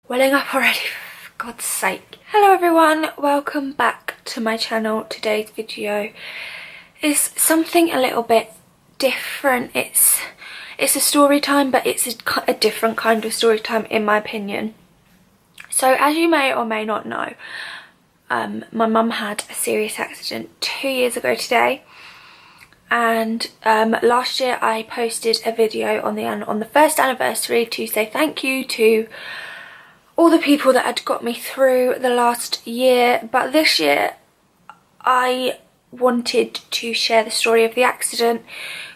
Welling up already, for God's sake. Hello everyone, welcome back to my channel. Today's video is something a little bit different. It's a story time, but it's a different kind of story time in my opinion. So as you may or may not know, my mum had a serious accident 2 years ago today. And last year I posted a video on the first anniversary to say thank you to all the people that had got me through the last year, but this year I wanted to share the story of the accident,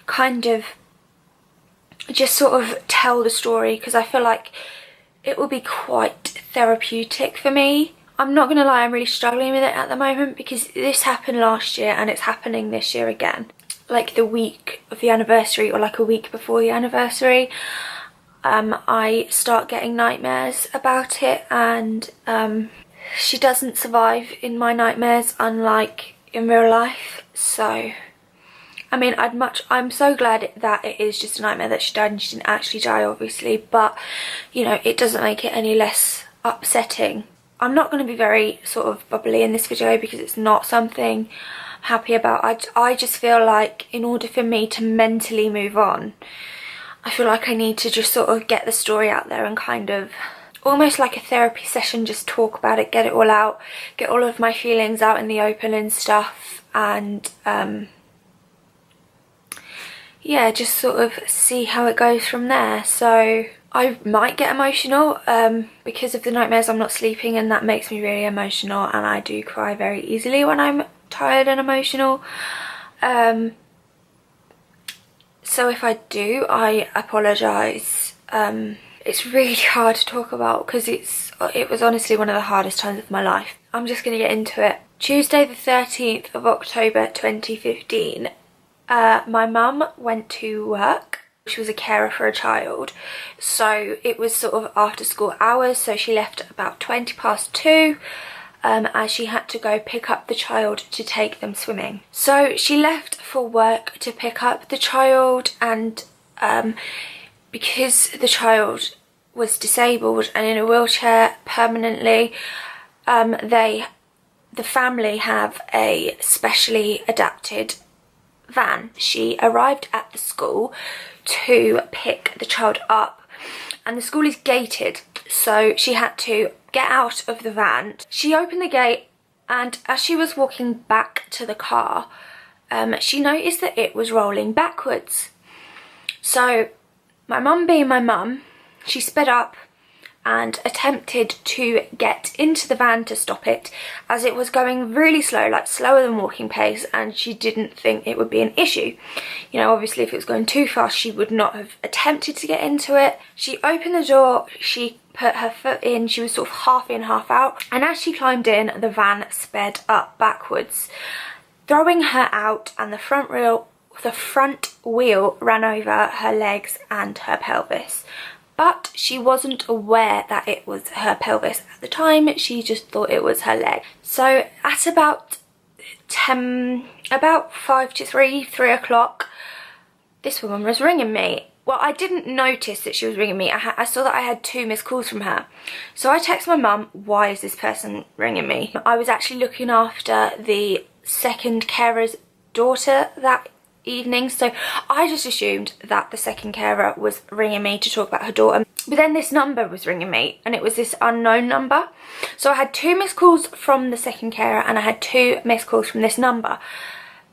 kind of just sort of tell the story, because I feel like it will be quite therapeutic for me. I'm not gonna lie, I'm really struggling with it at the moment because this happened last year and it's happening this year again. Like the week of the anniversary or like a week before the anniversary, I start getting nightmares about it, and she doesn't survive in my nightmares, unlike in real life. So I mean, I'm so glad that it is just a nightmare that she died and she didn't actually die, obviously, but you know, it doesn't make it any less upsetting. I'm not going to be very sort of bubbly in this video because it's not something I'm happy about. I just feel like in order for me to mentally move on, I feel like I need to just sort of get the story out there and kind of almost like a therapy session, just talk about it, get it all out, get all of my feelings out in the open and stuff, and yeah, just sort of see how it goes from there. So I might get emotional because of the nightmares. I'm not sleeping and that makes me really emotional, and I do cry very easily when I'm tired and emotional. So if I do, I apologise. It's really hard to talk about because it was honestly one of the hardest times of my life. I'm just going to get into it. Tuesday the 13th of October 2015, my mum went to work. She was a carer for a child, so it was sort of after school hours, so she left about 2:20 as she had to go pick up the child to take them swimming. So she left for work to pick up the child, and because the child was disabled and in a wheelchair permanently, the family have a specially adapted van. She arrived at the school to pick the child up, and the school is gated, so she had to get out of the van. She opened the gate, and as she was walking back to the car, she noticed that it was rolling backwards. So my mum being my mum, she sped up and attempted to get into the van to stop it, as it was going really slow, like slower than walking pace, and she didn't think it would be an issue. You know, obviously if it was going too fast she would not have attempted to get into it. She opened the door, she put her foot in, she was sort of half in, half out, and as she climbed in, the van sped up backwards, throwing her out, and the front wheel ran over her legs and her pelvis. But she wasn't aware that it was her pelvis at the time, she just thought it was her leg. So at about 5 to 3 o'clock, this woman was ringing me. Well, I didn't notice that she was ringing me. I saw that I had 2 missed calls from her. So I texted my mum, why is this person ringing me? I was actually looking after the second carer's daughter that evening, so I just assumed that the second carer was ringing me to talk about her daughter. But then this number was ringing me, and it was this unknown number. So I had 2 missed calls from the second carer and I had 2 missed calls from this number,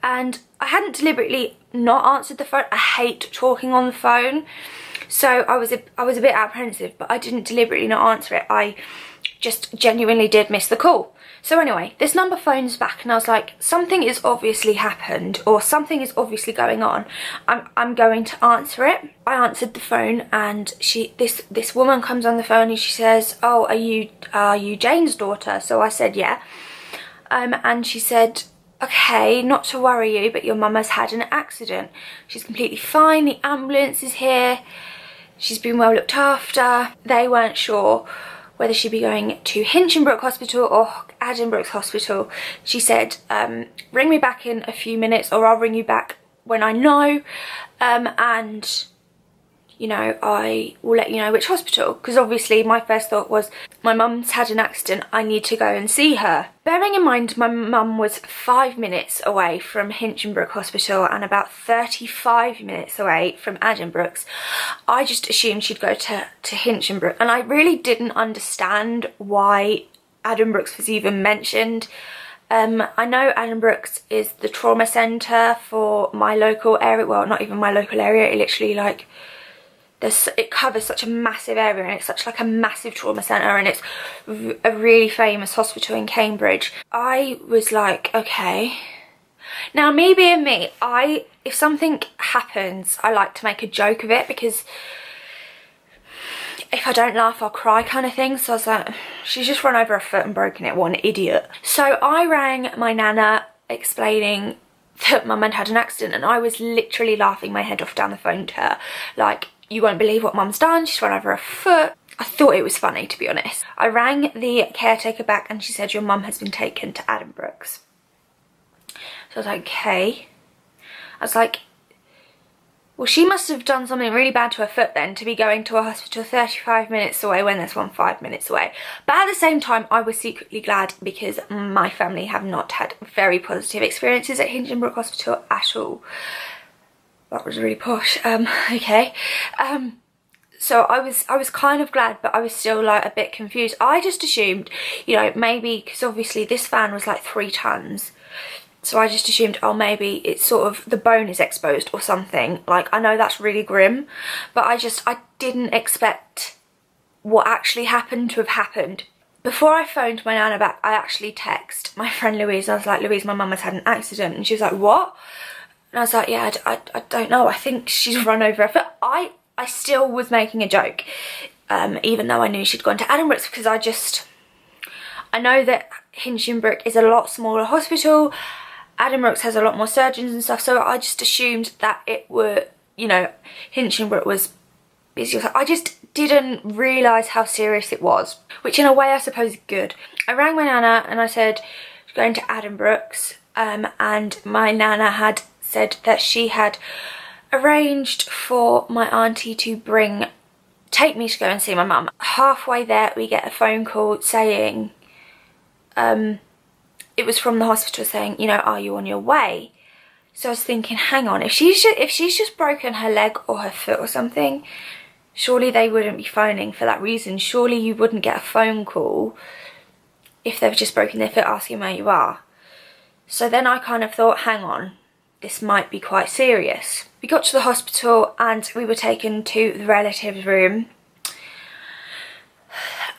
and I hadn't deliberately not answered the phone. I hate talking on the phone, so I was a bit apprehensive, but I didn't deliberately not answer it. I just genuinely did miss the call. So anyway, this number phones back, and I was like, something is obviously happened, or something is obviously going on. I'm going to answer it. I answered the phone, and this woman comes on the phone and she says, oh, are you Jane's daughter? So I said, yeah. And she said, okay, not to worry you, but your mum has had an accident. She's completely fine, the ambulance is here, she's been well looked after. They weren't sure whether she'd be going to Hinchinbrook Hospital or Addenbrooke's Hospital. She said, ring me back in a few minutes, or I'll ring you back when I know. And you know, I will let you know which hospital. Because obviously my first thought was, my mum's had an accident, I need to go and see her. Bearing in mind my mum was 5 minutes away from Hinchinbrook Hospital and about 35 minutes away from Addenbrooke's, I just assumed she'd go to Hinchinbrook. And I really didn't understand why Addenbrooke's was even mentioned. I know Addenbrooke's is the trauma centre for my local area. Well, not even my local area, it literally like, it covers such a massive area, and it's such like a massive trauma centre, and it's a really famous hospital in Cambridge. I was like, okay. Now, me being me, if something happens, I like to make a joke of it, because if I don't laugh, I'll cry kind of thing. So I was like, she's just run over her foot and broken it, what an idiot. So I rang my nana explaining that mum had had an accident, and I was literally laughing my head off down the phone to her. Like, you won't believe what mum's done, she's run over her foot. I thought it was funny, to be honest. I rang the caretaker back and she said, your mum has been taken to Addenbrooke's. So I was like, okay. I was like, well, she must have done something really bad to her foot then to be going to a hospital 35 minutes away when there's one 5 minutes away. But at the same time, I was secretly glad, because my family have not had very positive experiences at Hinchinbrook Hospital at all. That was really posh. Okay. So I was kind of glad, but I was still like a bit confused. I just assumed, you know, maybe, because obviously this van was like 3 tons. So I just assumed, oh, maybe it's sort of the bone is exposed or something. Like, I know that's really grim, but I didn't expect what actually happened to have happened. Before I phoned my nana back, I actually texted my friend Louise. I was like, Louise, my mum has had an accident. And she was like, what? And I was like, yeah, I don't know. I think she's run over her foot. I still was making a joke, even though I knew she'd gone to Addenbrooke's, because I know that Hinchinbrook is a lot smaller hospital. Addenbrooke's has a lot more surgeons and stuff, so I just assumed that it were, you know, Hinchinbrook was busy. I just didn't realise how serious it was, which in a way I suppose is good. I rang my nana and I said, going to Addenbrooke's, and my nana had said that she had arranged for my auntie to take me to go and see my mum. Halfway there, we get a phone call saying, it was from the hospital saying, you know, are you on your way? So I was thinking, hang on, if she's just broken her leg or her foot or something, surely they wouldn't be phoning for that reason. Surely you wouldn't get a phone call if they've just broken their foot asking where you are. So then I kind of thought, hang on, this might be quite serious. We got to the hospital and we were taken to the relatives' room.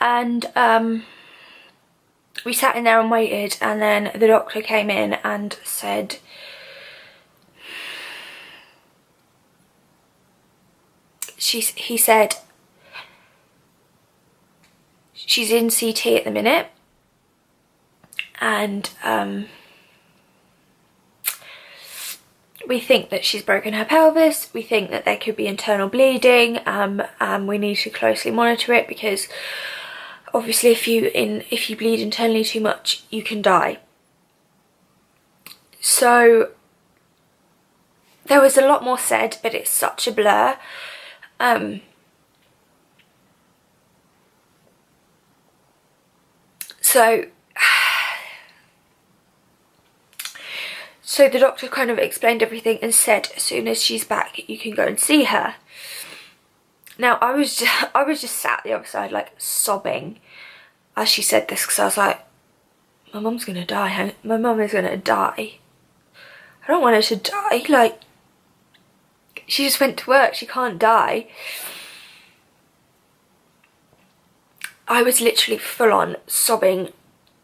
And we sat in there and waited, and then the doctor came in and said, he said, she's in CT at the minute, and we think that she's broken her pelvis, we think that there could be internal bleeding, and we need to closely monitor it, because obviously if you bleed internally too much, you can die. So there was a lot more said, but it's such a blur. So the doctor kind of explained everything and said, as soon as she's back, you can go and see her. Now, I was just sat the other side, like, sobbing as she said this, because I was like, my mum's gonna die. My mum is gonna die. I don't want her to die. Like, she just went to work. She can't die. I was literally full on sobbing,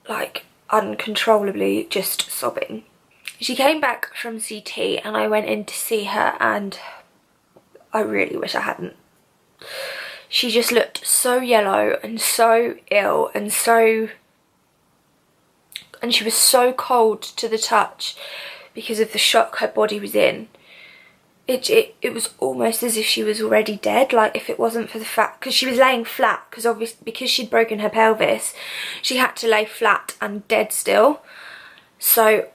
like, uncontrollably just sobbing. She came back from CT and I went in to see her, and I really wish I hadn't. She just looked so yellow and so ill, and she was so cold to the touch because of the shock her body was in. It was almost as if she was already dead. Like, if it wasn't for the fact, because she was laying flat, because obviously because she'd broken her pelvis, she had to lay flat and dead still. So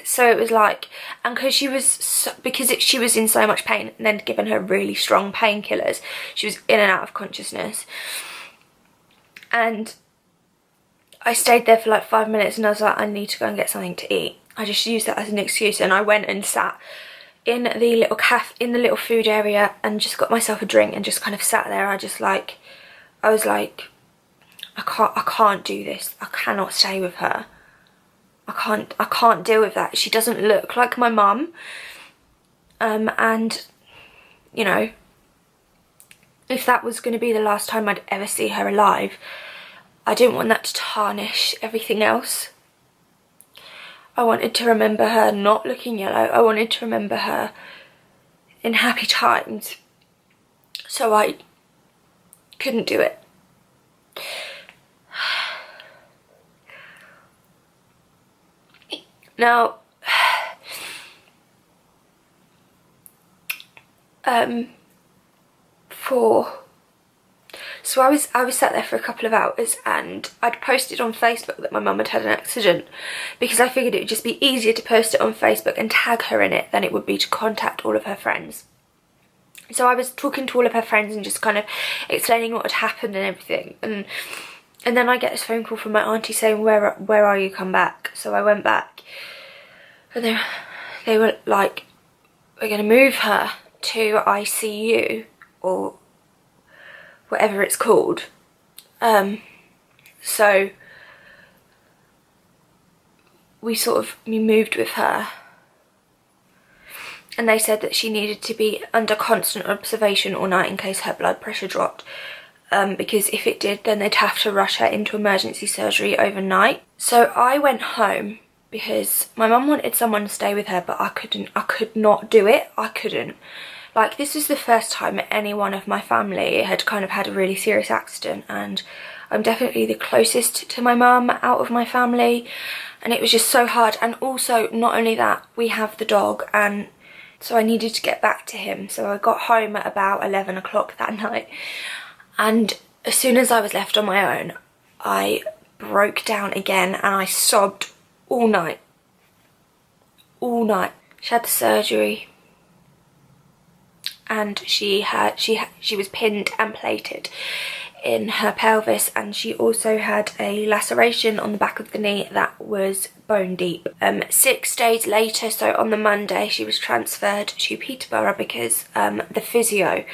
so it was like, and because she was she was in so much pain, and then given her really strong painkillers, she was in and out of consciousness. And I stayed there for like 5 minutes, and I was like, I need to go and get something to eat. I just used that as an excuse, and I went and sat in the little in the little food area, and just got myself a drink and just kind of sat there. I was like, I can't do this. I cannot stay with her. I can't deal with that. She doesn't look like my mum. And, you know, if that was going to be the last time I'd ever see her alive, I didn't want that to tarnish everything else. I wanted to remember her not looking yellow. I wanted to remember her in happy times. So I couldn't do it. Now, so I was sat there for a couple of hours, and I'd posted on Facebook that my mum had had an accident, because I figured it would just be easier to post it on Facebook and tag her in it than it would be to contact all of her friends. So I was talking to all of her friends and just kind of explaining what had happened and everything, and then I get this phone call from my auntie saying, where are you, come back. So I went back, and they were like, we're going to move her to ICU, or whatever it's called. So we moved with her, and they said that she needed to be under constant observation all night in case her blood pressure dropped, because if it did, then they'd have to rush her into emergency surgery overnight. So I went home because my mum wanted someone to stay with her, but I could not do it. I couldn't. Like, this is the first time anyone of my family had kind of had a really serious accident, and I'm definitely the closest to my mum out of my family, and it was just so hard. And also, not only that, we have the dog, and so I needed to get back to him. So I got home at about 11 o'clock that night, and as soon as I was left on my own, I broke down again, and I sobbed all night. All night. She had the surgery, and she was pinned and plated in her pelvis, and she also had a laceration on the back of the knee that was bone deep. 6 days later, so on the Monday, she was transferred to Peterborough because the physio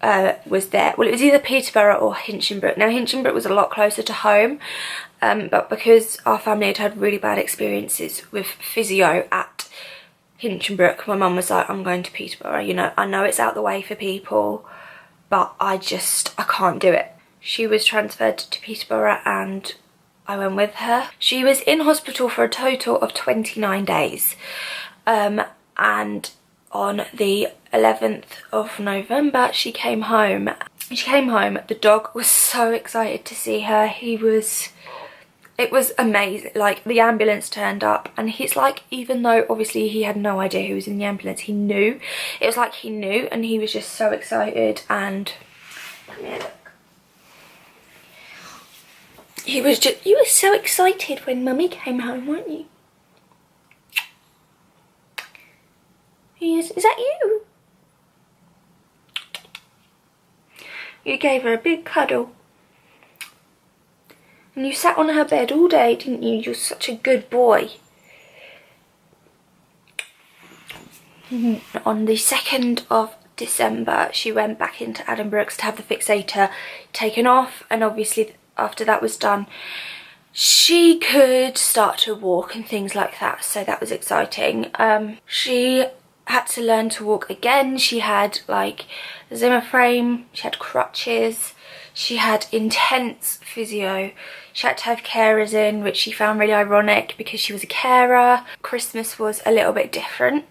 was there. Well, it was either Peterborough or Hinchinbrook. Now, Hinchinbrook was a lot closer to home, but because our family had had really bad experiences with physio at Hinchinbrook, my mum was like, I'm going to Peterborough. You know, I know it's out the way for people, but I can't do it. She was transferred to Peterborough, and I went with her. She was in hospital for a total of 29 days. And on the 11th of November, she came home. The dog was so excited to see her. It was amazing. Like, the ambulance turned up, and he's like, even though obviously he had no idea who was in the ambulance, he knew. It was like he knew, and he was just so excited. And yeah, look. You were so excited when Mummy came home, weren't you? Yes, is that you? You gave her a big cuddle. And you sat on her bed all day, didn't you? You're such a good boy. On the 2nd of December, she went back into Addenbrooke's to have the fixator taken off, and obviously after that was done, she could start to walk and things like that, so that was exciting. She had to learn to walk again. She had like a Zimmer frame, she had crutches, she had intense physio. She had to have carers in, which she found really ironic because she was a carer. Christmas was a little bit different,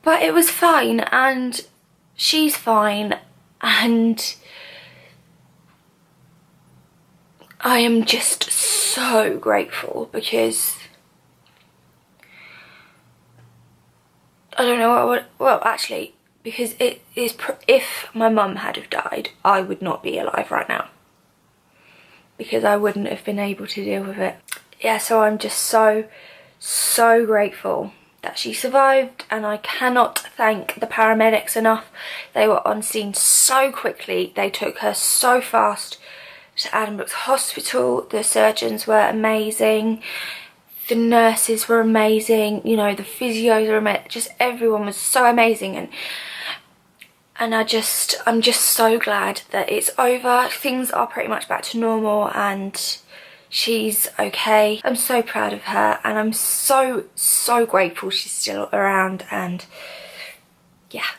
but it was fine, and she's fine, and I am just so grateful because I don't know what, well actually, because it is, if my mum had have died, I would not be alive right now, because I wouldn't have been able to deal with it. Yeah, so I'm just so so grateful that she survived, and I cannot thank the paramedics enough. They were on scene so quickly. They took her so fast to Addenbrooke's Hospital. The surgeons were amazing. The nurses were amazing. You know, the physios were amazing. Just everyone was so amazing. And I'm just so glad that it's over. Things are pretty much back to normal and she's okay. I'm so proud of her, and I'm so grateful she's still around. And yeah,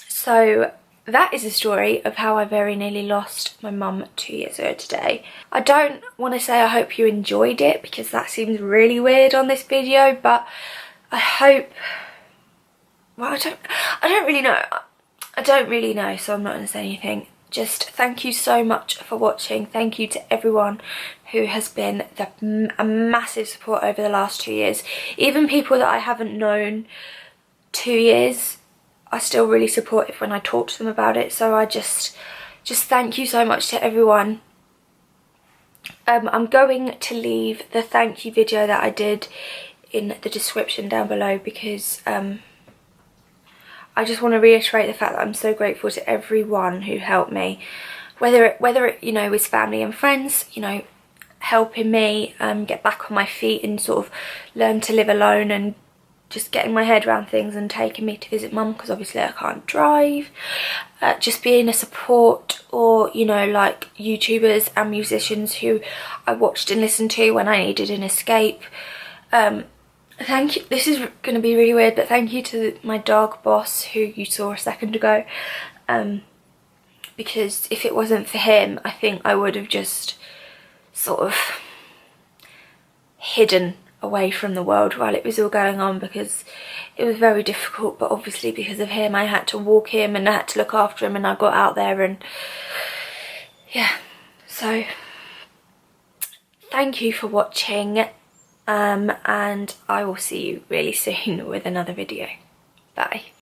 so that is a story of how I very nearly lost my mum 2 years ago today. I don't want to say I hope you enjoyed it, because that seems really weird on this video, but I hope, well, I don't really know. I don't really know, so I'm not going to say anything. Just thank you so much for watching. Thank you to everyone who has been a massive support over the last 2 years. Even people that I haven't known 2 years are still really supportive when I talk to them about it. So I just thank you so much to everyone. I'm going to leave the thank you video that I did in the description down below, because I just want to reiterate the fact that I'm so grateful to everyone who helped me, whether it you know, was family and friends, you know, helping me get back on my feet and sort of learn to live alone, and just getting my head around things, and taking me to visit mum, because obviously I can't drive, just being a support, or, you know, like YouTubers and musicians who I watched and listened to when I needed an escape. Thank you, this is going to be really weird, but thank you to my dog Boss, who you saw a second ago, because if it wasn't for him, I think I would have just sort of hidden away from the world while it was all going on, because it was very difficult. But obviously because of him, I had to walk him and I had to look after him, and I got out there, and yeah, so thank you for watching. And I will see you really soon with another video. Bye.